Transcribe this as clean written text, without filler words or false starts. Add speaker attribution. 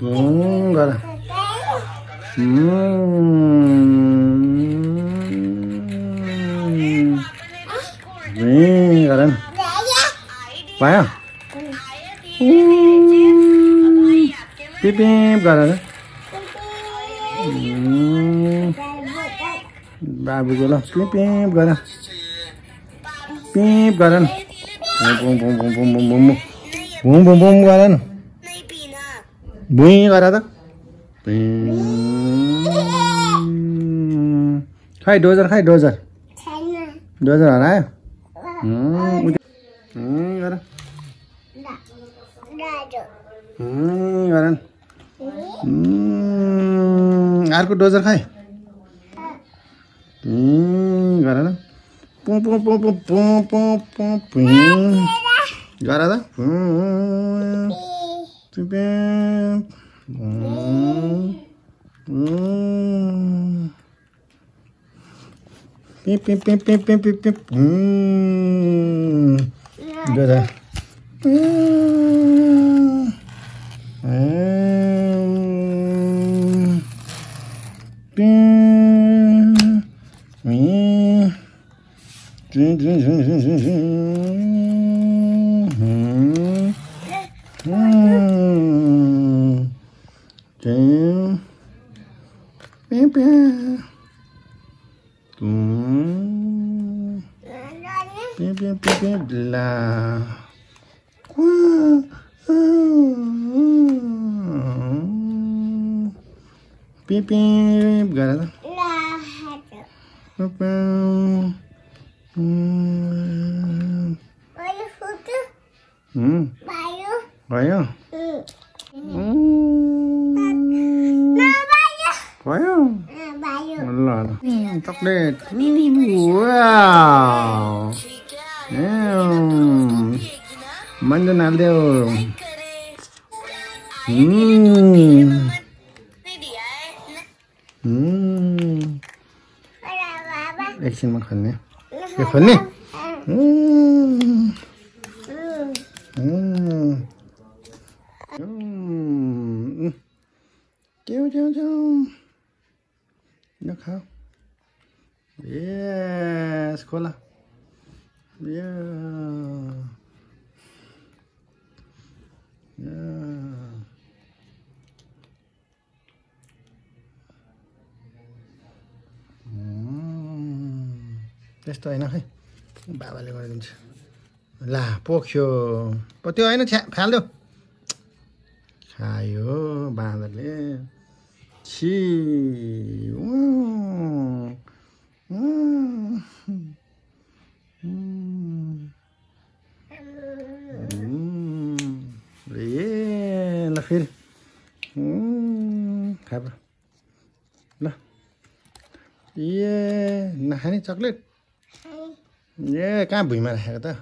Speaker 1: गर गर न पायो पिप गर न बाबुको ल पिप गर पिप गर न boom boom boom boom boom boom boom boom boom गर न भुइँ गर त खै डोजर डोजर हरायो गर गर न अर्को डोजर खै गर न पु पु पु पु पु पु पु पु गर त पिप पिप पिप पिप पिप पिप पिप डोजर ला पिप गर त भयो भयो ल चक्लेट मन्जन हालिदेऊ एकछिनमा खोल्ने यो खोल्ने खाऊ यस खोला त्यस्तो होइन खै बाबाले गरिदिन्छ ला पोख्यो त्यो होइन फाल्देऊ खायो बाँदरले छि ल फेरि खा ल नखाने चक्लेट कहाँ भुइँमा राखेको त